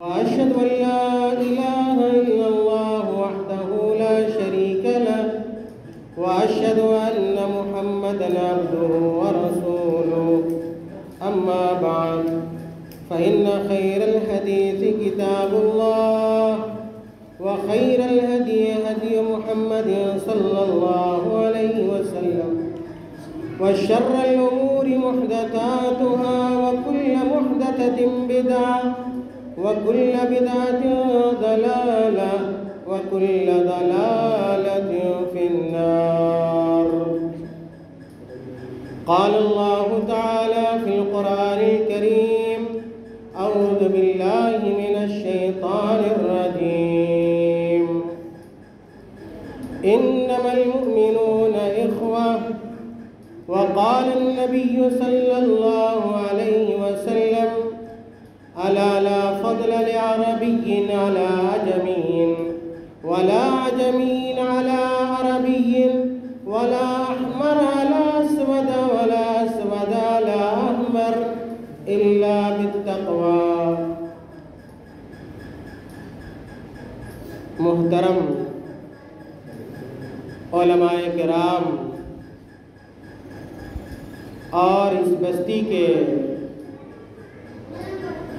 وأشهد أن لا إله إلا الله وحده لا شريك له وأشهد أن محمدًا عبده ورسوله أما بعد فإن خير الحديث كتاب الله وخير الهدي هدي محمد صلى الله عليه وسلم وشر الأمور محدثاتها وكل محدثة بدعة وكل بدعة ضلالة وكل ضلالة في النار. قال الله تعالى في القرآن الكريم: أعوذ بالله من الشيطان الرجيم. إنما المؤمنون إخوة. وقال النبي صلى الله عليه وسلم: ألا لا فضل لعربي على عجمي ولا عجمي على عربي ولا أحمر على أسود ولا أسود على أحمر إلا بالتقوى. محترم علماء کرام اور اس بستی کے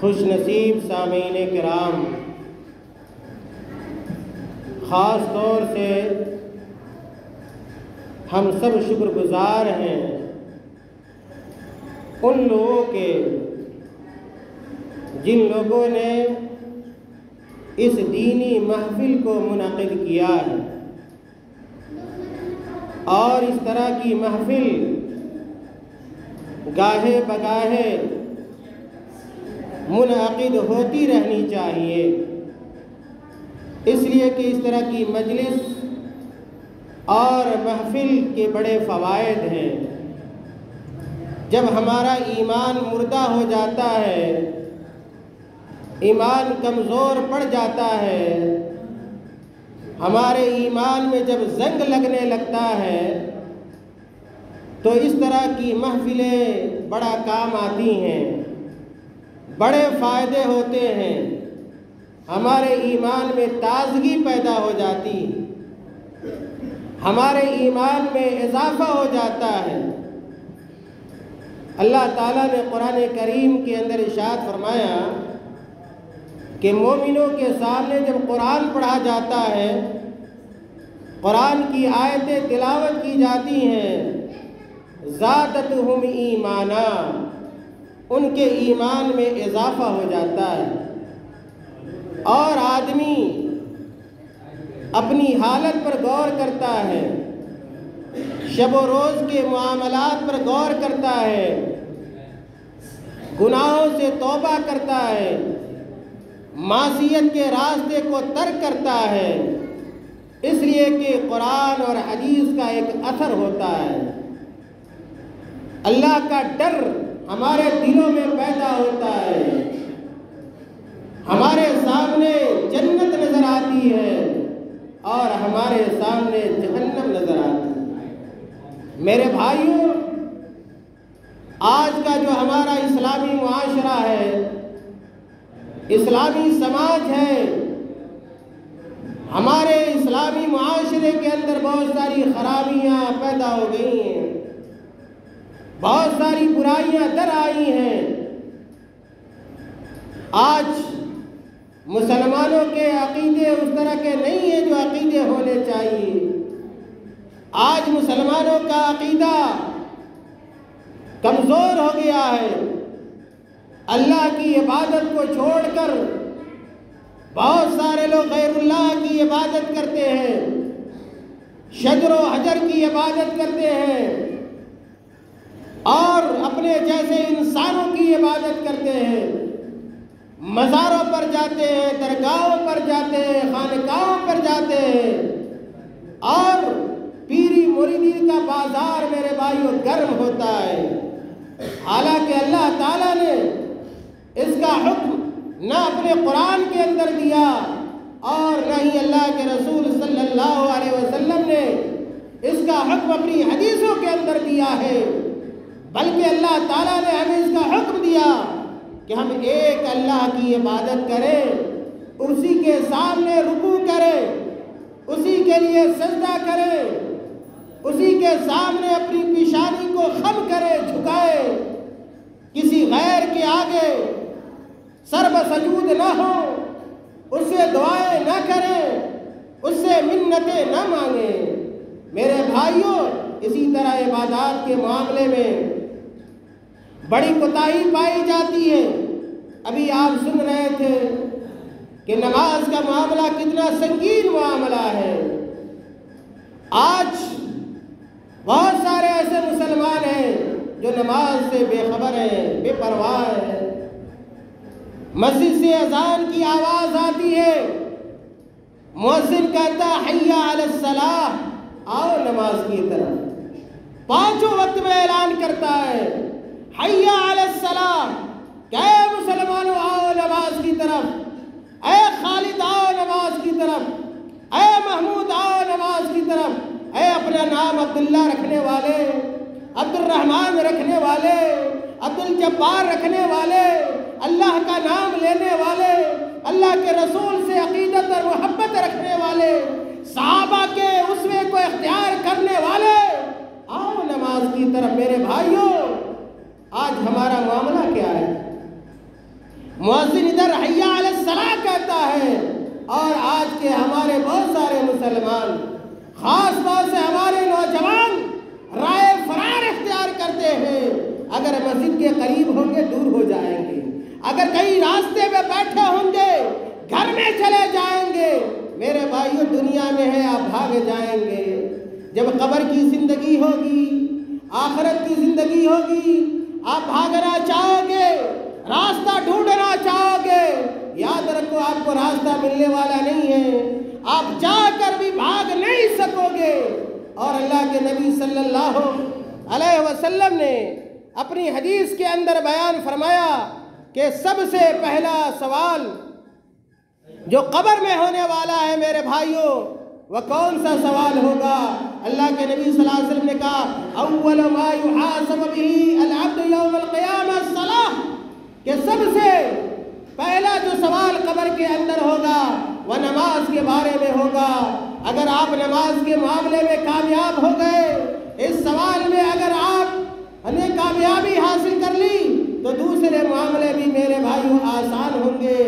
خوش نصیب سامعین کرام، خاص طور سے ہم سب شکر گزار ہیں ان لوگوں کے جن لوگوں نے اس دینی محفل کو منعقد کیا ہے، اور اس طرح کی محفل گاہے بگاہے منعقد ہوتی رہنی چاہیے، اس لیے کہ اس طرح کی مجلس اور محفل کے بڑے فوائد ہیں۔ جب ہمارا ایمان مردہ ہو جاتا ہے، ایمان کمزور پڑ جاتا ہے، ہمارے ایمان میں جب زنگ لگنے لگتا ہے تو اس طرح کی محفلیں بڑا کام آتی ہیں، بڑے فائدے ہوتے ہیں، ہمارے ایمان میں تازگی پیدا ہو جاتی، ہمارے ایمان میں اضافہ ہو جاتا ہے۔ اللہ تعالیٰ نے قرآن کریم کے اندر ارشاد فرمایا کہ مومنوں کے سامنے جب قرآن پڑھا جاتا ہے، قرآن کی آیتیں تلاوت کی جاتی ہیں، زادتہم ایمانا، ان کے ایمان میں اضافہ ہو جاتا ہے، اور آدمی اپنی حالت پر غور کرتا ہے، شب و روز کے معاملات پر غور کرتا ہے، گناہوں سے توبہ کرتا ہے، معصیت کے راستے کو ترک کرتا ہے، اس لیے کہ قرآن اور حدیث کا ایک اثر ہوتا ہے، اللہ کا ڈر ہمارے دلوں میں پیدا ہوتا ہے، ہمارے سامنے جنت نظر آتی ہے اور ہمارے سامنے جہنم نظر آتی ہے۔ میرے بھائیوں، آج کا جو ہمارا اسلامی معاشرہ ہے، اسلامی سماج ہے، ہمارے اسلامی معاشرے کے اندر بہت ساری خرابیاں پیدا ہو گئی ہیں، بہت ساری برائیاں در آئی ہیں۔ آج مسلمانوں کے عقیدے اس طرح کے نہیں ہیں جو عقیدے ہونے چاہیے۔ آج مسلمانوں کا عقیدہ کمزور ہو گیا ہے، اللہ کی عبادت کو چھوڑ کر بہت سارے لوگ غیر اللہ کی عبادت کرتے ہیں، شجر و حجر کی عبادت کرتے ہیں، اور اپنے جیسے انسانوں کی عبادت کرتے ہیں، مزاروں پر جاتے ہیں، درگاہوں پر جاتے ہیں، خانقاہوں پر جاتے ہیں، اور پیری مریدی کا بازار میرے بھائیوں گرم ہوتا ہے۔ حالانکہ اللہ تعالیٰ نے اس کا حکم نہ اپنے قرآن کے اندر دیا اور نہ ہی اللہ کے رسول صلی اللہ علیہ وسلم نے اس کا حکم اپنی حدیثوں کے اندر دیا ہے، بلکہ اللہ تعالیٰ نے ہمیں اس کا حکم دیا کہ ہم ایک اللہ کی عبادت کریں، اسی کے سامنے رکوع کریں، اسی کے لیے سجدہ کریں، اسی کے سامنے اپنی پیشانی کو خم کرے، جھکائے، کسی غیر کے آگے سر بسجود نہ ہو، اس سے دعائیں نہ کریں، اس سے منتیں نہ مانگیں۔ میرے بھائیوں، اسی طرح عبادات کے معاملے میں بڑی کوتاہی پائی جاتی ہے۔ ابھی آپ سن رہے تھے کہ نماز کا معاملہ کتنا سنگین معاملہ ہے۔ آج بہت سارے ایسے مسلمان ہیں جو نماز سے بے خبر ہیں، بے پرواہ ہیں۔ مسجد سے اذان کی آواز آتی ہے، مؤذن کہتا حی علی الصلاۃ، آؤ نماز کی طرف، پانچوں وقت میں اعلان کرتا ہے حی علی الصلاۃ، کہ اے مسلمانوں آؤ نماز کی طرف، اے خالد آؤ نماز کی طرف، اے محمود آؤ نماز کی طرف، اے اپنا نام عبداللہ رکھنے والے، عبد الرحمن رکھنے والے، عبد الجبار رکھنے والے، اللہ کا نام لینے والے، اللہ کے رسول سے عقیدت اور محبت رکھنے والے، صحابہ کے اسوے کو اختیار کرنے والے، آؤ نماز کی طرف۔ میرے بھائیوں، آج ہمارا معاملہ کیا ہے؟ مؤذن ادھر حی علی الصلاۃ کہتا ہے، اور آج کے ہمارے بہت سارے مسلمان، خاص طور سے ہمارے نوجوان، رائے فرار اختیار کرتے ہیں۔ اگر مسجد کے قریب ہوں گے دور ہو جائیں گے، اگر کہیں راستے میں بیٹھے ہوں گے گھر میں چلے جائیں گے۔ میرے بھائیوں، دنیا میں ہے آپ بھاگ جائیں گے، جب قبر کی زندگی ہوگی، آخرت کی زندگی ہوگی، آپ بھاگنا چاہو گے، راستہ ڈھونڈنا چاہو گے، یاد رکھو آپ کو راستہ ملنے والا نہیں ہے، آپ چاہ کر بھی بھاگ نہیں سکو گے۔ اور اللہ کے نبی صلی اللہ علیہ وسلم نے اپنی حدیث کے اندر بیان فرمایا کہ سب سے پہلا سوال جو قبر میں ہونے والا ہے میرے بھائیوں، وہ کون سا سوال ہوگا؟ اللہ کے نبی صلی اللہ علیہ وسلم نے کہا اول ما یحاسب به العبد یوم القیامہ الصلاۃ، کہ سب سے پہلا جو سوال قبر کے اندر ہوگا وہ نماز کے بارے میں ہوگا۔ اگر آپ نماز کے معاملے میں کامیاب ہو گئے، اس سوال میں اگر آپ نے کامیابی حاصل کر لی تو دوسرے معاملے بھی میرے بھائیوں آسان ہوں گے۔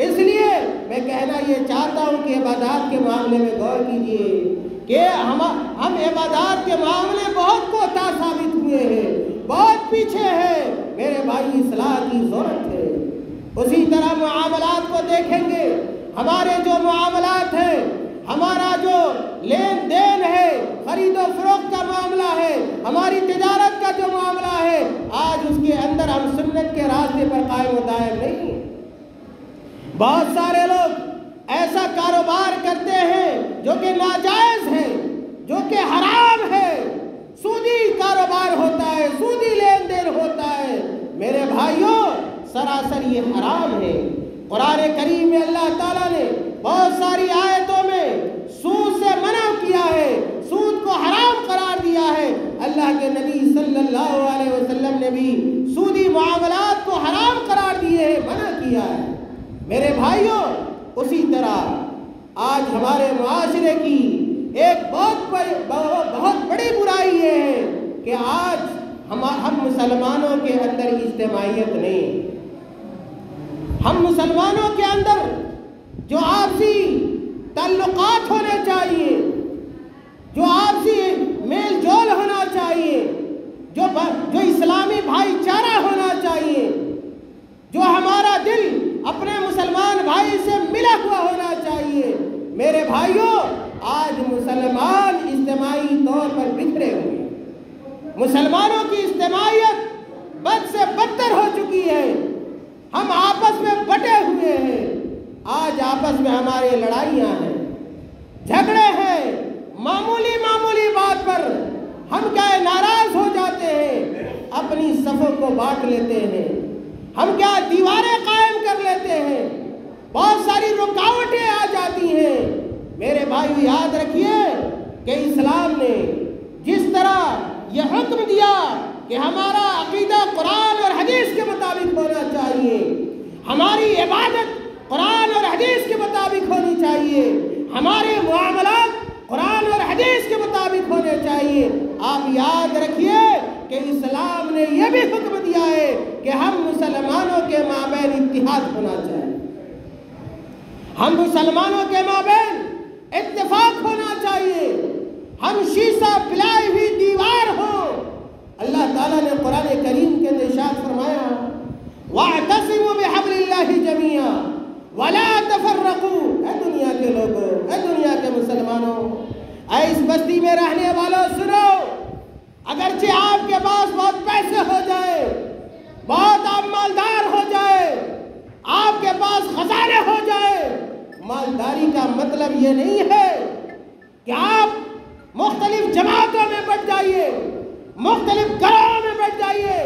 اس لیے میں کہنا یہ چاہتا ہوں کہ عبادات کے معاملے میں غور کیجئے کہ ہم عبادات کے معاملے بہت کوتاہ ثابت ہوئے ہیں، بہت پیچھے ہیں۔ میرے بھائی، اصلاح کی ضرورت ہے۔ اسی طرح معاملات کو دیکھیں گے، ہمارے جو معاملات ہیں، ہمارا جو لین دین ہے، خرید و فروخت کا معاملہ ہے، ہماری تجارت کا جو معاملہ ہے، آج اس کے اندر ہم سنت کے راستے پر قائم و دائم نہیں ہیں۔ بہت سارے لوگ ایسا کاروبار کرتے ہیں جو کہ ناجائز ہے، جو کہ حرام ہے، سودی کاروبار ہوتا ہے، سودی لین دین ہوتا ہے۔ میرے بھائیوں، سراسر یہ حرام ہے۔ قرآن کریم میں اللہ تعالیٰ نے بہت ساری آیتوں میں سود سے منع کیا ہے، سود کو حرام قرار دیا ہے۔ اللہ کے نبی صلی اللہ علیہ وسلم نے بھی سودی معاملات کو حرام قرار دیے ہیں، منع کیا ہے۔ میرے بھائیوں، اسی طرح آج ہمارے معاشرے کی ایک بہت بڑی برائی یہ ہے کہ آج ہم مسلمانوں کے اندر اجتماعیت نہیں۔ ہم مسلمانوں کے اندر جو آپسی تعلقات ہونے چاہیے، جو آپسی میل جول ہونا چاہیے، جو اسلامی بھائی چارہ ہونا چاہیے، جو ہمارا دل اپنے مسلمان بھائی سے ملا ہوا ہونا چاہیے، میرے بھائیوں، آج مسلمان اجتماعی طور پر بکھرے ہوئے ہیں۔ مسلمانوں کی اجتماعیت بد سے بدتر ہو چکی ہے، ہم آپس میں بٹے ہوئے ہیں۔ آج آپس میں ہمارے لڑائیاں ہیں، جھگڑے ہیں، معمولی بات پر ہم کیا ناراض ہو جاتے ہیں، اپنی صفوں کو بانٹ لیتے ہیں، ہم کیا دیواریں قائم کر لیتے ہیں، بہت ساری رکاوٹیں آ جاتی ہیں۔ میرے بھائی، یاد رکھیے کہ اسلام نے جس طرح یہ حکم دیا کہ ہمارا عقیدہ قرآن اور حدیث کے مطابق ہونا چاہیے، ہماری عبادت قرآن اور حدیث کے مطابق ہونی چاہیے، ہمارے معاملات قرآن اور حدیث کے مطابق ہونے چاہیے۔ آپ یاد رکھیے کہ اسلام نے یہ بھی حکم دیا ہے کہ ہم مسلمانوں کے مابین اتحاد ہونا چاہیے، ہم مسلمانوں کے مابین اتفاق ہونا چاہیے، ہم شیشہ پلائی ہوئی دیوار ہوں۔ اللہ تعالیٰ نے قرآن کریم کے اندر ارشاد فرمایا وَاعْتَصِمُوا بِحَبْلِ اللَّهِ جَمِيعًا وَلَا تَفَرَّقُوا۔ اے دنیا کے لوگوں، اے دنیا کے مسلمانوں، اے اس بستی میں رہنے والوں، سنو، اگرچہ آپ کے پاس بہت پیسے ہو جائے، بہت آپ مالدار ہو جائے، آپ کے پاس خزانے ہو جائے، مالداری کا مطلب یہ نہیں ہے کہ آپ مختلف جماعتوں میں بٹ جائیے، مختلف گروہوں میں بٹ جائیے،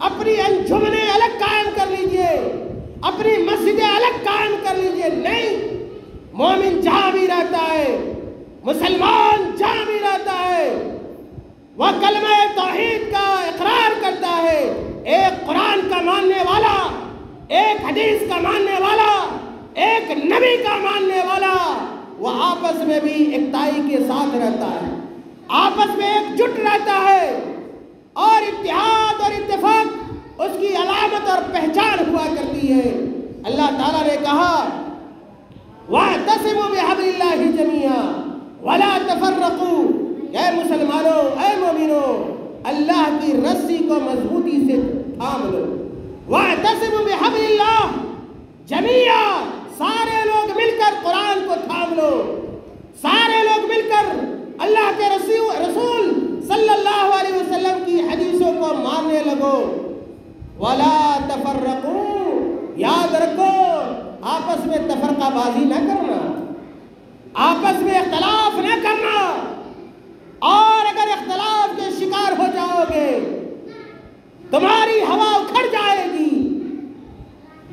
اپنی انجمنیں الگ قائم کر لیجئے، اپنی مسجدیں الگ قائم کر لیجئے۔ نہیں، مومن جہاں بھی رہتا ہے، مسلمان جہاں بھی رہتا ہے، وہ کلمہ توحید کا اقرار کرتا ہے، ایک قرآن کا ماننے والا، ایک حدیث کا ماننے والا، ایک نبی کا ماننے والا، وہ آپس میں بھی اکتائی کے ساتھ رہتا ہے، آپس میں ایک جٹ رہتا ہے، اور اتحاد اور اتفاق اس کی علامت اور پہچان ہوا کرتی ہے۔ اللہ تعالیٰ نے کہا وَاعْتَصِمُوا بِحَبْلِ اللَّهِ جَمِيعًا وَلَا تَفَرَّقُوا۔ اے مسلمانوں، اے مومنوں، اللہ کی رسی کو مضبوطی سے تھام لو۔ وَاعْتَصِمُوا بِحَبْلِ اللَّهِ جَمِيعًا، سارے لوگ مل کر قرآن کو تھام لو، سارے لوگ مل کر اللہ کے رسول صلی اللہ علیہ وسلم کی حدیثوں کو ماننے لگو۔ وَلَا تَفَرَّقُوا، یاد رکھو آپس میں تفرقہ بازی نہ کرنا، آپس میں اختلاف نہ کرنا، اور اگر اختلاف کے شکار ہو جاؤ گے تمہاری ہوا اکھڑ جائے گی،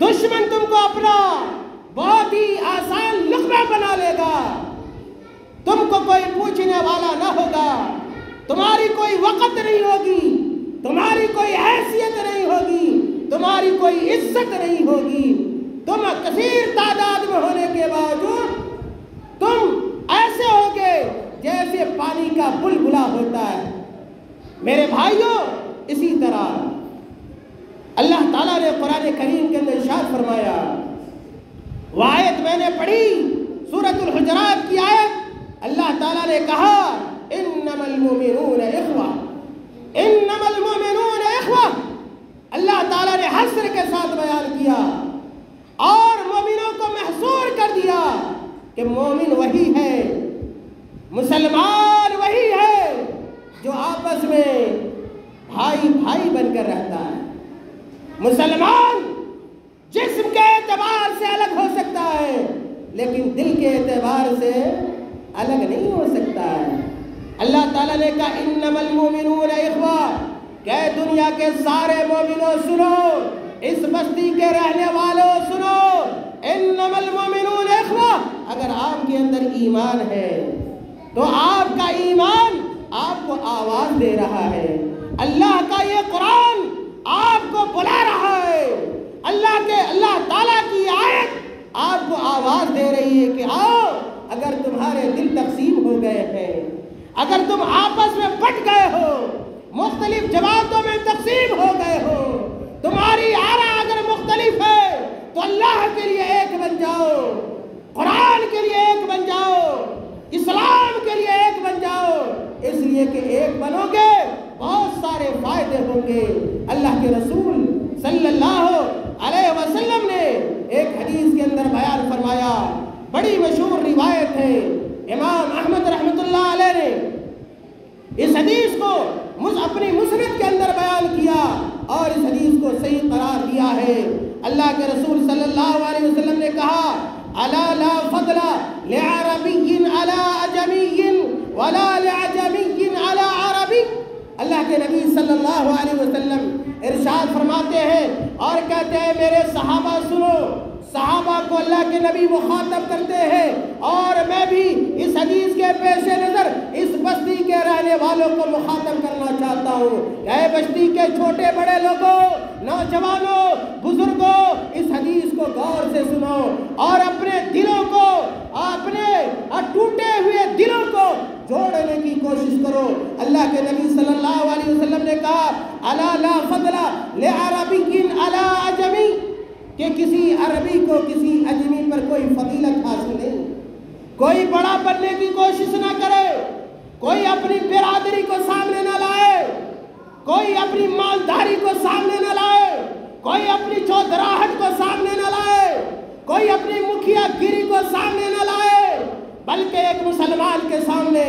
دشمن تم کو اپنا بہت ہی آسان لقمہ بنا لے گا، تم کو کوئی پوچھنے والا نہ ہوگا، تمہاری کوئی وقت نہیں ہوگی، تمہاری کوئی حیثیت نہیں ہوگی، تمہاری کوئی عزت نہیں ہوگی، تم کثیر تعداد میں ہونے کے باوجود تم ایسے ہوگے جیسے پانی کا بلبلا ہوتا ہے۔ میرے بھائیوں، اسی طرح اللہ تعالیٰ نے قرآن کریم کے اندر ارشاد فرمایا، وہ آیت میں نے پڑھی سورۃ الحجرات کی آیت، اللہ تعالیٰ نے کہا انما المؤمنون اخوہ، انما المؤمنون اخوہ۔ اللہ تعالیٰ نے حصر کے ساتھ بیان کیا اور مومنوں کو محصور کر دیا کہ مومن وہی ہے، مسلمان وہی ہے جو آپس میں بھائی بھائی بن کر رہتا ہے۔ مسلمان جسم کے اعتبار سے الگ ہو سکتا ہے لیکن دل کے اعتبار سے الگ نہیں ہو سکتا ہے۔ اللہ تعالیٰ نے کہا انما المؤمنون اخوہ، کہ دنیا کے سارے مومنوں سنو، اس بستی کے رہنے والوں سنو، انما المؤمنون اخوہ۔ اگر آپ کے اندر ایمان ہے تو آپ کا ایمان آپ کو آواز دے رہا ہے، اللہ کا یہ قرآن آپ کو بلا رہا ہے، اللہ تعالیٰ کی آیت آپ کو آواز دے رہی ہے کہ آؤ، اگر تمہارے دل تقسیم ہو گئے ہیں، اگر تم آپس میں بٹ گئے ہو، مختلف جماعتوں میں تقسیم ہو گئے ہو، تمہاری آرا اگر مختلف ہے تو اللہ کے لیے ایک بن جاؤ، قرآن کے لیے ایک بن جاؤ، اسلام کے لیے ایک بن جاؤ، اس لیے کہ ایک بنو گے بہت سارے فائدے ہوں گے۔ اللہ کے رسول صلی اللہ علیہ وسلم نے ایک حدیث کے اندر بیان فرمایا، بڑی مشہور روایت ہے، امام احمد رحمۃ اللہ علیہ نے اس حدیث کو اپنی مسند کے اندر بیان کیا اور اس حدیث کو صحیح قرار دیا ہے۔ اللہ کے رسول صلی اللہ علیہ وسلم نے کہا الا لا فضل لعربی علی اجمی ولا لعجمی علی عربی۔ اللہ کے نبی صلی اللہ علیہ وسلم ارشاد فرماتے ہیں اور کہتے ہیں میرے صحابہ سنو، صحابہ کو اللہ کے نبی مخاطب کرتے ہیں، اور میں بھی اس حدیث کے پیش نظر اس بستی کے رہنے والوں کو مخاطب کرنا چاہتا ہوں۔ اے بستی کے چھوٹے بڑے لوگوں، نوجوانوں، بزرگوں، اس حدیث کو غور سے سنو اور اپنے دلوں کو، اپنے ٹوٹے ہوئے دلوں کو جوڑنے کی کوشش کرو۔ اللہ کے نبی صلی اللہ علیہ وسلم نے کہا الا لا فضل لعربی علی عجمی، کہ کسی عربی کو کسی اجمی پر کوئی فضیلت حاصل نہیں۔ کوئی بڑا بننے کی کوشش نہ کرے، کوئی اپنی برادری کو سامنے نہ لائے، کوئی اپنی مالداری کو سامنے نہ لائے، کوئی اپنی چودراہٹ کو سامنے نہ لائے، کوئی اپنی مکھیا گیری کو سامنے نہ لائے، بلکہ ایک مسلمان کے سامنے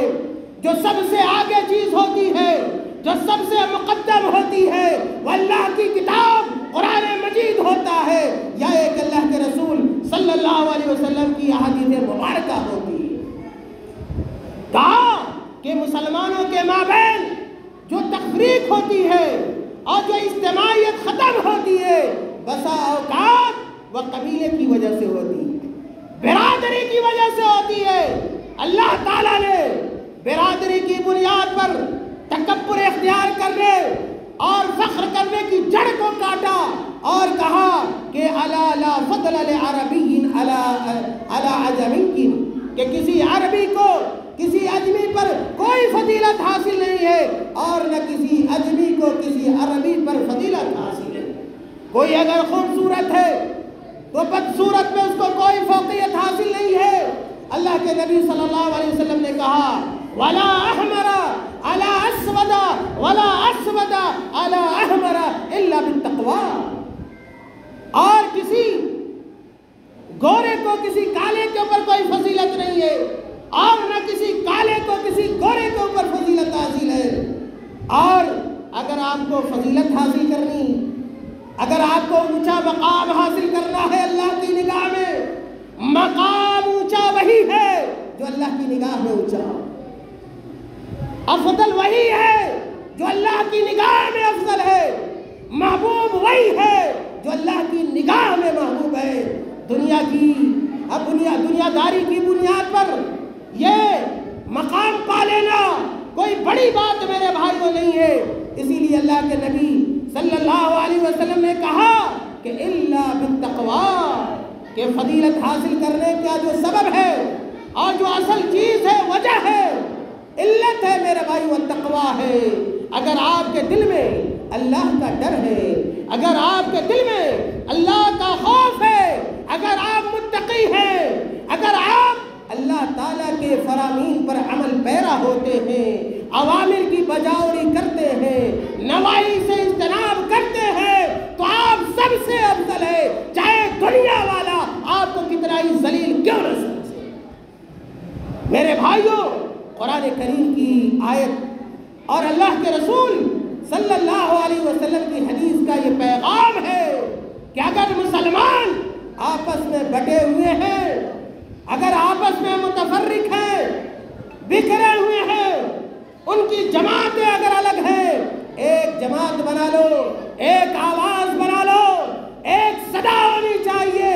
جو سب سے آگے چیز ہوتی ہے، جو سب سے مقدم ہوتی ہے، وہ اللہ کی کتاب قرآن مجید ہوتا ہے، یا ایک اللہ کے رسول صلی اللہ علیہ وسلم کی احادیث مبارکہ ہوتی ہے۔ کہا کہ مسلمانوں کے مابین جو تفریق ہوتی ہے اور جو اجتماعیت ختم ہوتی ہے، بسا اوقات وہ قبیلے کی وجہ سے ہوتی ہے، برادری کی وجہ سے ہوتی ہے۔ اللہ تعالیٰ نے برادری کی بنیاد پر تکبر اختیار کرنے اور فخر کرنے کی جڑ کو کاٹا اور کہا کہ الا لا فضل لعربی علی عجمی، کہ کسی عربی کو کسی اجمی پر کوئی فضیلت حاصل نہیں ہے، اور نہ کسی اجمی کو کسی عربی پر فضیلت حاصل ہے۔ کوئی اگر خوبصورت ہے تو بدصورت میں اس کو کوئی فوقیت حاصل نہیں ہے۔ اللہ کے نبی صلی اللہ علیہ وسلم نے کہا ولا احمر علی اسود ولا اسود علی احمر الا بالتقوی، اور کسی گورے کو کسی کالے کے اوپر کوئی فضیلت نہیں ہے، اور نہ کسی کالے کو کسی گورے کے اوپر فضیلت حاصل ہے۔ اور اگر آپ کو فضیلت حاصل کرنی، اگر آپ کو اونچا مقام حاصل کرنا ہے اللہ کی نگاہ میں، مقام اونچا وہی ہے جو اللہ کی نگاہ میں اونچا، افضل وہی ہے جو اللہ کی نگاہ میں افضل ہے، محبوب وہی ہے جو اللہ کی نگاہ میں محبوب ہے۔ دنیا کی دنیا داری کی بنیاد پر یہ مقام پا لینا کوئی بڑی بات میرے بھائیوں نہیں ہے۔ اسی لیے اللہ کے نبی صلی اللہ علیہ وسلم نے کہا کہ الا بالتقوی، کہ فضیلت حاصل کرنے کا جو سبب ہے اور جو اصل چیز ہے، وجہ ہے، علت ہے میرے بھائی، وہ تقوی ہے۔ اگر آپ کے دل میں اللہ کا ڈر ہے، اگر آپ کے دل میں اللہ کا خوف ہے، اگر آپ متقی ہیں، اگر آپ اللہ تعالیٰ کے فرامین پر عمل پیرا ہوتے ہیں، اوامر کی بجاوری کرتے ہیں، نواہی سے اجتناب کرتے ہیں، تو آپ سب سے افضل ہے، چاہے دنیا والا آپ کو کتنا ہی ذلیل کیوں نہ سمجھے۔ میرے بھائیوں، قرآن کریم کی آیت اور اللہ کے رسول صلی اللہ علیہ وسلم کی حدیث کا یہ پیغام ہے کہ اگر مسلمان آپس میں بٹے ہوئے ہیں، اگر آپس میں متفرق ہیں، بکھرے ہوئے ہیں، ان کی جماعتیں اگر الگ ہیں، ایک جماعت بنا لو، ایک آواز بنا لو، ایک صدا ہونی چاہیے،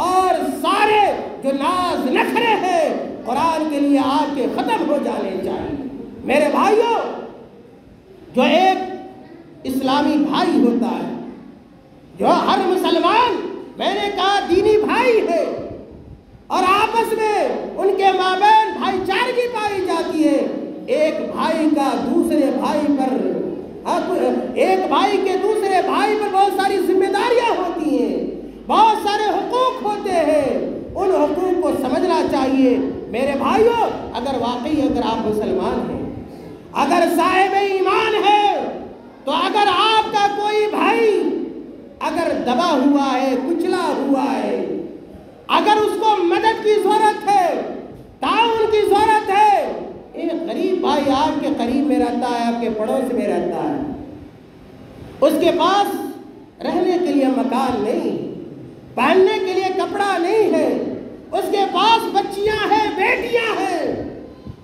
اور سارے جو ناز نخرے ہیں قرآن کے لیے آپ کے ختم ہو جانے چاہیے۔ میرے بھائیوں، جو ایک اسلامی بھائی ہوتا ہے، جو ہر مسلمان، میں نے کہا دینی بھائی ہے، اور آپس میں ان کے مابین بھائی چارگی پائی جاتی ہے، ایک بھائی کا دوسرے بھائی پر، ایک بھائی کے دوسرے بھائی پر بہت ساری ذمہ داریاں ہوتی ہیں، بہت سارے حقوق ہوتے ہیں، ان حقوق کو سمجھنا چاہیے۔ میرے بھائیوں، اگر واقعی اگر آپ مسلمان ہیں، اگر صاحب ایمان ہے، تو اگر آپ کا کوئی بھائی اگر دبا ہوا ہے، کچلا ہوا ہے، اگر اس کو مدد کی ضرورت ہے، تعاون کی ضرورت ہے، ایک غریب بھائی آپ کے قریب میں رہتا ہے، آپ کے پڑوس میں رہتا ہے، اس کے پاس رہنے کے لیے مکان نہیں، پہننے کے لیے کپڑا نہیں ہے، اس کے پاس بچیاں ہیں، بیٹیاں ہیں،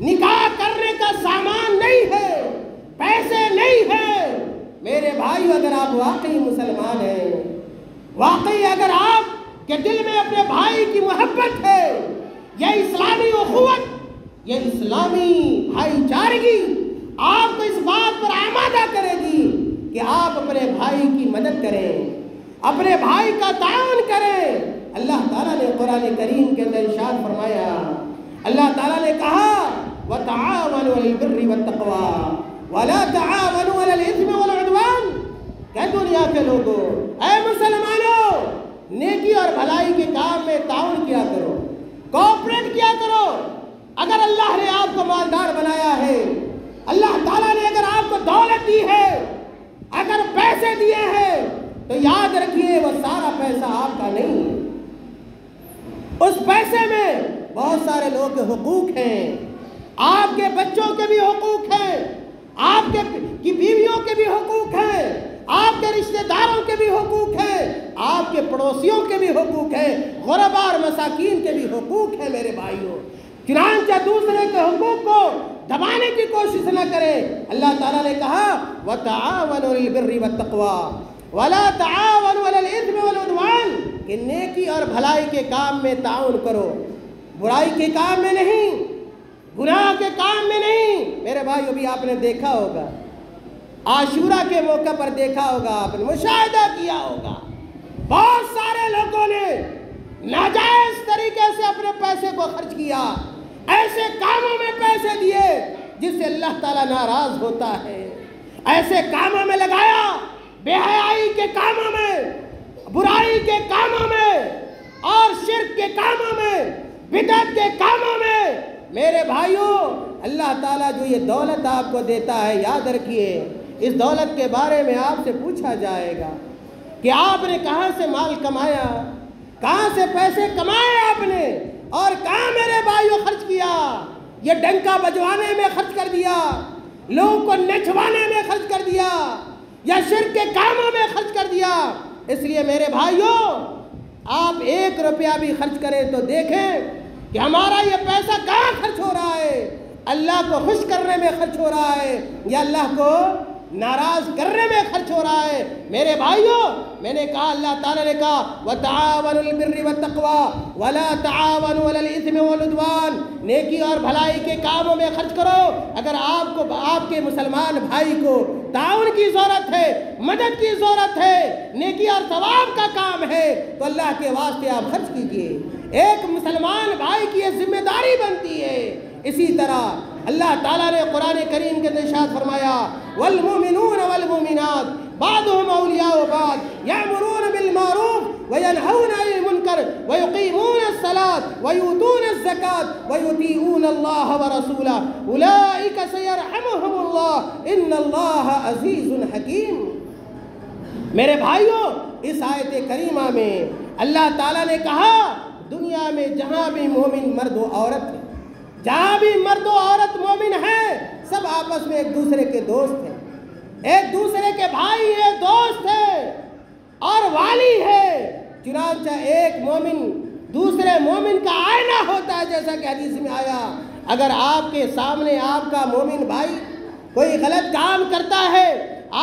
نکاح کرنے کا سامان نہیں ہے، پیسے نہیں ہیں۔ میرے بھائی، اگر آپ واقعی مسلمان ہیں، واقعی اگر آپ کہ دل میں اپنے بھائی کی محبت ہے، یہ اسلامی اخوت، یہ اسلامی بھائی چارگی آپ کو اس بات پر آمادہ کرے گی کہ آپ اپنے بھائی کی مدد کریں، اپنے بھائی کا تعاون کریں۔ اللہ تعالیٰ نے قرآن کریم کے اندر ارشاد فرمایا، اللہ تعالیٰ نے کہا وَتَعَاوَنُوا عَلَى الْبِرِّ وَالتَّقْوَىٰ وَلَا تَعَاوَنُوا عَلَى الْإِثْمِ وَالْعُدْوَانِ۔ کہ دنیا کے لوگوں، اے مسلمانوں، نیکی اور بھلائی کے کام میں تعاون کیا کرو، کوآپریٹ کیا کرو۔ اگر اللہ نے آپ کو مالدار بنایا ہے، اللہ تعالیٰ نے اگر آپ کو دولت دی ہے، اگر پیسے دیے ہیں، تو یاد رکھیے وہ سارا پیسہ آپ کا نہیں ہے۔ اس پیسے میں بہت سارے لوگ کے حقوق ہیں، آپ کے بچوں کے بھی حقوق ہیں، آپ کی بیویوں کے بھی حقوق ہیں، آپ کے رشتہ داروں کے بھی حقوق ہیں، آپ کے پڑوسیوں کے بھی حقوق ہیں، غرباء اور مساکین کے بھی حقوق ہیں میرے بھائیوں۔ چنانچہ دوسرے کے حقوق کو دبانے کی کوشش نہ کریں۔ اللہ تعالیٰ نے کہا وَتَعَاوَنُوا عَلَى الْبِرِّ وَالتَّقْوَىٰ وَلَا تَعَاوَنُوا عَلَى الْإِثْمِ وَالْعُدْوَانِ، کہ نیکی اور بھلائی کے کام میں تعاون کرو، برائی کے کام میں نہیں، گناہ کے کام میں نہیں۔ میرے بھائیو بھی آپ نے دیکھا ہوگا، عاشورہ کے موقع پر دیکھا ہوگا، آپ نے مشاہدہ کیا ہوگا، بہت سارے لوگوں نے ناجائز طریقے سے اپنے پیسے کو خرچ کیا، ایسے کاموں میں پیسے دیے جس سے اللہ تعالیٰ ناراض ہوتا ہے، ایسے کاموں میں لگایا، بے حیائی کے کاموں میں، برائی کے کاموں میں، اور شرک کے کاموں میں، بدعت کے کاموں میں۔ میرے بھائیوں، اللہ تعالیٰ جو یہ دولت آپ کو دیتا ہے، یاد رکھیے اس دولت کے بارے میں آپ سے پوچھا جائے گا کہ آپ نے کہاں سے مال کمایا، کہاں سے پیسے کمائے آپ نے، اور کہاں میرے بھائیوں خرچ کیا؟ یہ ڈنکا بجوانے میں خرچ کر دیا، لوگوں کو نچوانے میں خرچ کر دیا، یا شرک کے کاموں میں خرچ کر دیا۔ اس لیے میرے بھائیوں، آپ 1 روپیہ بھی خرچ کریں تو دیکھیں کہ ہمارا یہ پیسہ کہاں خرچ ہو رہا ہے، اللہ کو خوش کرنے میں خرچ ہو رہا ہے یا اللہ کو ناراض کرنے میں خرچ ہو رہا ہے۔ میرے بھائیوں، میں نے کہا، اللہ تعالیٰ نے کہا وَتَعَاوَنُوا عَلَى الْبِرِّ وَالتَّقْوَىٰ وَلَا تَعَاوَنُوا عَلَى الْإِثْمِ وَالْعُدْوَانِ، نیکی اور بھلائی کے کاموں میں خرچ کرو۔ اگر آپ کو آپ کے مسلمان بھائی کو تعاون کی ضرورت ہے، مدد کی ضرورت ہے، نیکی اور ثواب کا کام ہے، تو اللہ کے واسطے آپ خرچ کیجئے۔ ایک مسلمان بھائی کی یہ ذمہ داری بنتی ہے۔ اسی طرح اللہ تعالیٰ نے قرآن کریم کے اندر ارشاد فرمایا وَالْمُؤْمِنُونَ وَالْمُؤْمِنَاتُ بَعْضُهُمْ أَوْلِيَاءُ بَعْضٍ يَأْمُرُونَ بِالْمَعْرُوفِ وَيَنْهَوْنَ عَنِ الْمُنكَرِ وَيُقِيمُونَ الصَّلَاةَ وَيُؤْتُونَ الزَّكَاةَ وَيُطِيعُونَ اللَّهَ وَرَسُولَهُ أُولَٰئِكَ سَيَرْحَمُهُمُ اللَّهُ إِنَّ اللَّهَ عَزِيزٌ حَكِيمٌ۔ میرے بھائیوں، اس آیت کریمہ میں اللہ تعالیٰ نے کہا دنیا میں جہاں بھی مومن مرد و عورت ہے، جہاں بھی مرد و عورت مومن ہیں، سب آپس میں ایک دوسرے کے دوست ہیں، ایک دوسرے کے بھائی ہیں، دوست ہیں اور والی ہے۔ چنانچہ ایک مومن دوسرے مومن کا آئینہ ہوتا ہے، جیسا کہ حدیث میں آیا، اگر آپ کے سامنے آپ کا مومن بھائی کوئی غلط کام کرتا ہے،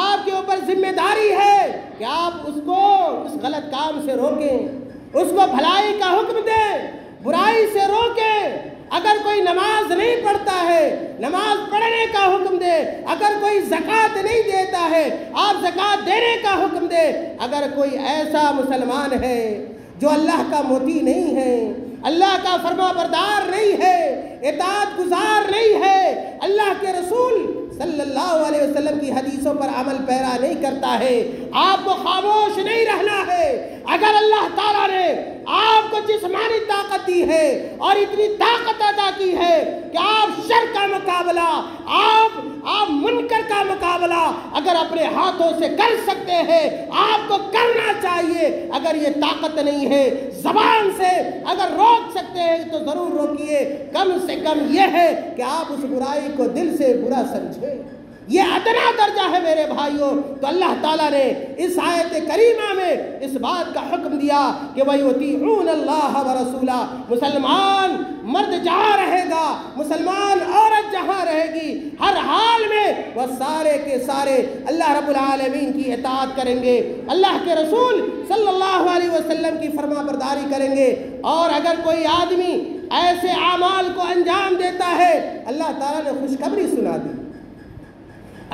آپ کے اوپر ذمہ داری ہے کہ آپ اس کو اس غلط کام سے روکیں، اس کو بھلائی کا حکم دیں، برائی سے روکیں۔ اگر کوئی نماز نہیں پڑھتا ہے، نماز پڑھنے کا حکم دے۔ اگر کوئی زکوٰۃ نہیں دیتا ہے، آپ زکوٰۃ دینے کا حکم دے۔ اگر کوئی ایسا مسلمان ہے جو اللہ کا مطیع نہیں ہے، اللہ کا فرما بردار نہیں ہے، اطاعت گزار نہیں ہے، اللہ کے رسول صلی اللہ علیہ وسلم کی حدیثوں پر عمل پیرا نہیں کرتا ہے، آپ کو خاموش نہیں رہنا ہے۔ اگر اللہ تعالیٰ نے آپ کو جسمانی طاقت دی ہے اور اتنی طاقت عطا کی ہے کہ آپ شر کا مقابلہ، آپ منکر کا مقابلہ اگر اپنے ہاتھوں سے کر سکتے ہیں، آپ کو کرنا چاہیے۔ اگر یہ طاقت نہیں ہے، زبان سے اگر روک سکتے ہیں تو ضرور روکیے۔ کم سے کم یہ ہے کہ آپ اس برائی کو دل سے برا سمجھیں، یہ ادنا درجہ ہے میرے بھائیوں۔ تو اللہ تعالیٰ نے اس آیت کریمہ میں اس بات کا حکم دیا کہ وَيُطِيعُونَ اللَّهَ وَرَسُولَهُ، مسلمان مرد جہاں رہے گا، مسلمان عورت جہاں رہے گی، ہر حال میں وہ سارے کے سارے اللہ رب العالمین کی اطاعت کریں گے، اللہ کے رسول صلی اللہ علیہ وسلم کی فرما برداری کریں گے۔ اور اگر کوئی آدمی ایسے اعمال کو انجام دیتا ہے، اللہ تعالیٰ نے خوشخبری سنا دی،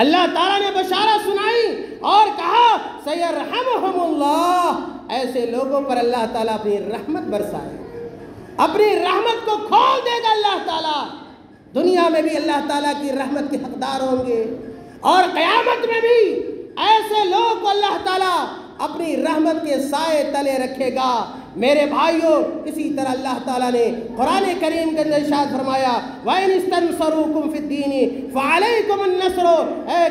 اللہ تعالیٰ نے بشارت سنائی اور کہا سَيَرْحَمُهُمُ اللَّهُ، ایسے لوگوں پر اللہ تعالیٰ اپنی رحمت برسائے، اپنی رحمت کو کھول دے گا اللہ تعالیٰ۔ دنیا میں بھی اللہ تعالیٰ کی رحمت کے حقدار ہوں گے اور قیامت میں بھی ایسے لوگ کو اللہ تعالیٰ اپنی رحمت کے سائے تلے رکھے گا۔ میرے بھائیوں، اسی طرح اللہ تعالیٰ نے قرآن کریم کے اندر ارشاد فرمایا وَإِنِ اسْتَنصَرُوكُمْ فِي الدِّينِ فَعَلَيْكُمُ النَّصْرُ،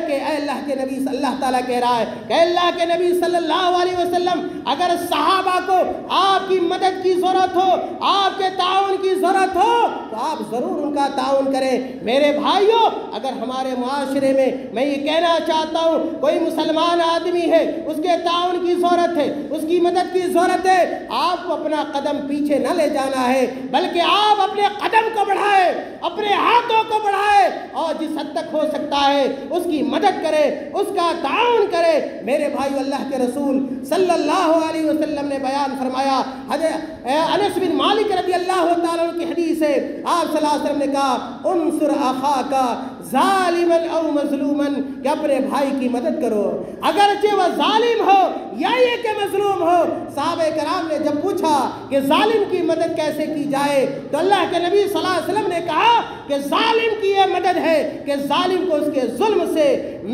کہ اے اللہ کے نبی، اللہ تعالیٰ کہہ رہا ہے کہ اللہ کے نبی صلی اللہ علیہ وسلم اگر صحابہ کو آپ کی مدد کی ضرورت ہو، آپ کے تعاون کی ضرورت ہو تو آپ ضرور ان کا تعاون کریں۔ میرے بھائیوں، اگر ہمارے معاشرے میں یہ کہنا چاہتا ہوں کوئی مسلمان آدمی ہے، اس کے تعاون کی ضرورت ہے، اس کی مدد کی ضرورت ہے، آپ کو اپنا قدم پیچھے نہ لے جانا ہے، بلکہ آپ اپنے قدم کو بڑھائے، اپنے ہاتھوں کو بڑھائے اور جس حد تک ہو سکتا ہے اس کی مدد کرے، اس کا تعاون کرے۔ میرے بھائیو، اللہ کے رسول صلی اللہ علیہ وسلم نے بیان فرمایا، انس بن مالک رضی اللہ تعالیٰ عنہ کی حدیث ہے، آپ صلی اللہ علیہ وسلم نے کہا انصر اخاکا ظالما او مظلوما، کہ اپنے بھائی کی مدد کرو اگرچہ وہ ظالم ہو یا یہ کہ مظلوم ہو۔ صحابہ کرام نے جب پوچھا کہ ظالم کی مدد کیسے کی جائے تو اللہ کے نبی صلی اللہ علیہ وسلم نے کہا کہ ظالم کی یہ مدد ہے کہ ظالم کو اس کے ظلم سے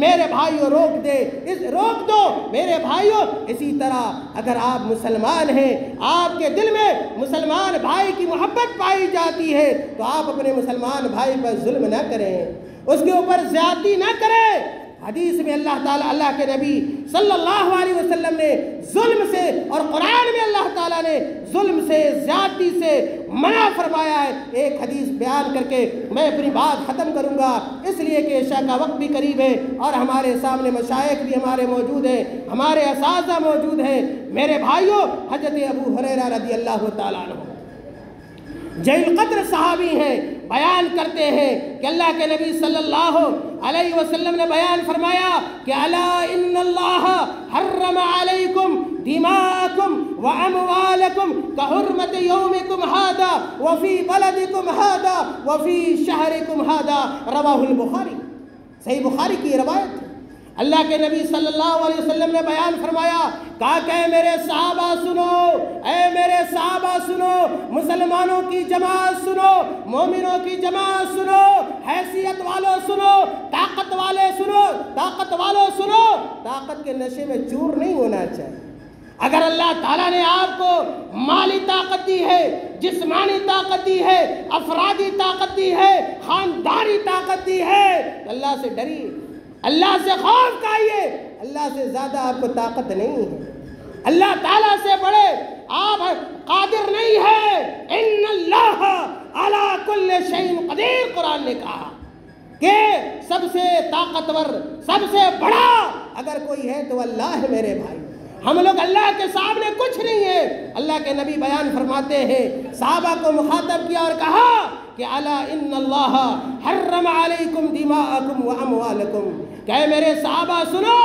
میرے بھائیوں روک دو۔ میرے بھائیوں، اسی طرح اگر آپ مسلمان ہیں، آپ کے دل میں مسلمان بھائی کی محبت پائی جاتی ہے تو آپ اپنے مسلمان بھائی پر ظلم نہ کریں، اس کے اوپر زیادتی نہ کریں۔ حدیث میں اللہ تعالیٰ، اللہ کے نبی صلی اللہ علیہ وسلم نے ظلم سے، اور قرآن میں اللہ تعالیٰ نے ظلم سے، زیادتی سے منع فرمایا ہے۔ ایک حدیث بیان کر کے میں اپنی بات ختم کروں گا، اس لیے کہ عشاء کا وقت بھی قریب ہے اور ہمارے سامنے مشائخ بھی ہمارے موجود ہیں، ہمارے اساتذہ موجود ہیں۔ میرے بھائیوں، حضرت ابو ہریرہ رضی اللہ تعالیٰ عنہ جلیل القدر صحابی ہیں، بیان کرتے ہیں کہ اللہ کے نبی صلی اللہ علیہ وسلم نے بیان فرمایا کہ الا ان اللہ حرم علیکم دماءکم واموالکم کحرمت یومکم ھذا وفی بلدکم ھذا وفی شہرکم ھذا، رواہ البخاری، صحیح بخاری کی روایت۔ اللہ کے نبی صلی اللہ علیہ وسلم نے بیان فرمایا، کہا کہ اے میرے صحابہ سنو، اے میرے صحابہ سنو، مسلمانوں کی جماعت سنو، مومنوں کی جماعت سنو، حیثیت والوں سنو، طاقت والے سنو، طاقت والوں سنو، طاقت کے نشے میں چور نہیں ہونا چاہیے۔ اگر اللہ تعالیٰ نے آپ کو مالی طاقت دی ہے، جسمانی طاقت دی ہے، افرادی طاقت دی ہے، خاندانی طاقت دی ہے تو اللہ سے ڈریے، اللہ سے خوف کھائیے۔ اللہ سے زیادہ آپ کو طاقت نہیں ہے، اللہ تعالیٰ سے بڑے آپ قادر نہیں ہے۔ ان اللہ علی کل شیء قدیر، قرآن نے کہا کہ سب سے طاقتور، سب سے بڑا اگر کوئی ہے تو اللہ ہے۔ میرے بھائی، ہم لوگ اللہ کے سامنے کچھ نہیں ہے۔ اللہ کے نبی بیان فرماتے ہیں، صحابہ کو مخاطب کیا اور کہا کہ الا ان اللہ حرم علیکم دماءکم واموالکم، کہ اے میرے صحابہ سنو،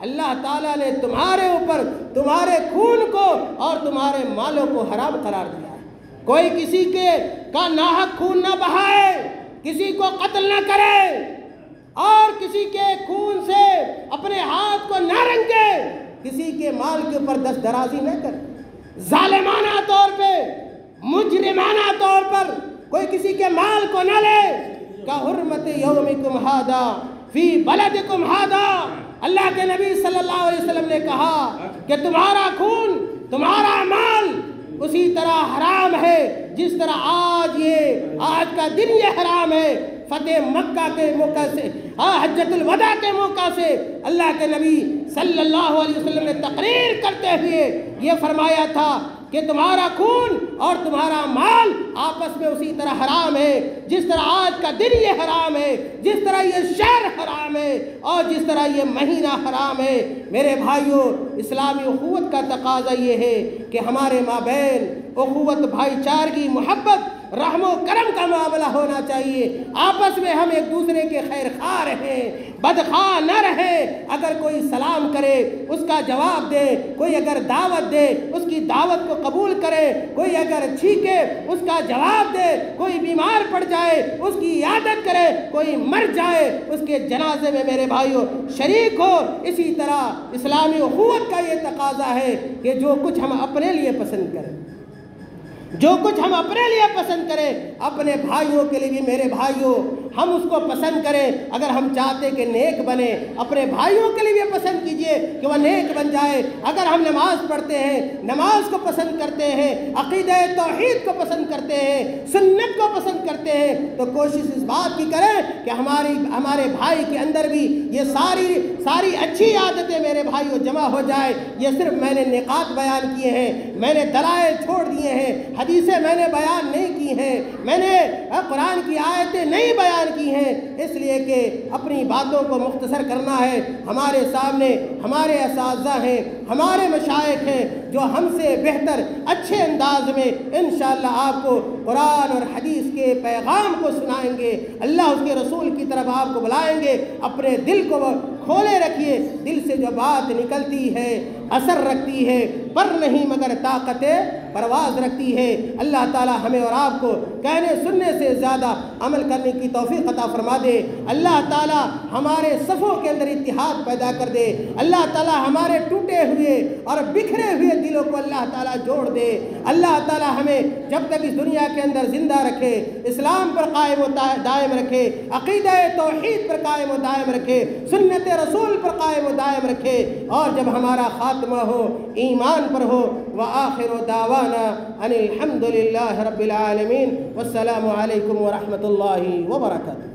اللہ تعالیٰ نے تمہارے اوپر تمہارے خون کو اور تمہارے مالوں کو حرام قرار دیا ہے۔ کوئی کسی کا ناحق خون نہ بہائے، کسی کو قتل نہ کرے اور کسی کے خون سے اپنے ہاتھ کو نہ رنگے، کسی کے مال کے اوپر دست درازی نہ کرے، ظالمانہ طور پہ، مجرمانہ طور پر کوئی کسی کے مال کو نہ لے۔ کا حرمت یومکم ھذا فی بلدکم ھذا، اللہ کے نبی صلی اللہ علیہ وسلم نے کہا کہ تمہارا خون، تمہارا مال اسی طرح حرام ہے جس طرح آج کا دن یہ حرام ہے۔ فتح مکہ کے موقع سے، حجۃ الوداع کے موقع سے اللہ کے نبی صلی اللہ علیہ وسلم نے تقریر کرتے ہوئے یہ فرمایا تھا کہ تمہارا خون اور تمہارا مال آپس میں اسی طرح حرام ہے جس طرح آج کا دن یہ حرام ہے، جس طرح یہ شہر حرام ہے، اور جس طرح یہ مہینہ حرام ہے۔ میرے بھائیوں، اسلامی اخوت کا تقاضا یہ ہے کہ ہمارے مابین اخوت، بھائی چارگی، محبت، رحم و کرم کا معاملہ ہونا چاہیے۔ آپس میں ہم ایک دوسرے کے خیر خواہ رہیں، بدخواہ نہ رہیں۔ اگر کوئی سلام کرے اس کا جواب دے، کوئی اگر دعوت دے اس کی دعوت کو قبول کرے، کوئی اگر چھینکے اس کا جواب دے، کوئی بیمار پڑ جائے اس کی عیادت کرے، کوئی مر جائے اس کے جنازے میں میرے بھائیوں شریک ہو۔ اسی طرح اسلامی اخوت کا یہ تقاضا ہے کہ جو کچھ ہم اپنے لیے پسند کریں، جو کچھ ہم اپنے لیے پسند کریں، اپنے بھائیوں کے لیے بھی میرے بھائیوں ہم اس کو پسند کریں۔ اگر ہم چاہتے کہ نیک بنے، اپنے بھائیوں کے لیے بھی پسند کیجئے کہ وہ نیک بن جائے۔ اگر ہم نماز پڑھتے ہیں، نماز کو پسند کرتے ہیں، عقیدہ توحید کو پسند کرتے ہیں، سنت کو پسند کرتے ہیں، تو کوشش اس بات کی کریں کہ ہمارے بھائی کے اندر بھی یہ ساری اچھی عادتیں میرے بھائیوں جمع ہو جائے۔ یہ صرف میں نے نقاط بیان کیے ہیں، میں نے دلائل چھوڑ دیے ہیں، حدیثیں میں نے بیان نہیں کی ہیں، میں نے قرآن کی آیتیں نہیں بیان کی ہیں، اس لیے کہ اپنی باتوں کو مختصر کرنا ہے۔ ہمارے سامنے ہمارے اساتذہ ہیں، ہمارے مشائخ ہیں جو ہم سے بہتر اچھے انداز میں انشاءاللہ آپ کو قرآن اور حدیث کے پیغام کو سنائیں گے، اللہ اس کے رسول کی طرف آپ کو بلائیں گے۔ اپنے دل کو کھولے رکھیے، دل سے جو بات نکلتی ہے اثر رکھتی ہے، پر نہیں مگر طاقت پرواز رکھتی ہے۔ اللہ تعالی ہمیں اور آپ کو کہنے سننے سے زیادہ عمل کرنے کی توفیق عطا فرما دے۔ اللہ تعالی ہمارے صفوں کے اندر اتحاد پیدا کر دے۔ اللہ تعالی ہمارے ٹوٹے ہوئے اور بکھرے ہوئے دلوں کو اللہ تعالی جوڑ دے۔ اللہ تعالی ہمیں جب تک اس دنیا کے اندر زندہ رکھے، اسلام پر قائم و دائم رکھے، عقیدہ توحید پر قائم و دائم رکھے، سنت رسول پر قائم و دائم رکھے، اور جب ہمارا خاتمہ ہو ایمان پر ہو۔ وآخر دعوانا ان الحمد للہ رب العالمین، والسلام علیکم ورحمۃ اللہ وبرکاتہ۔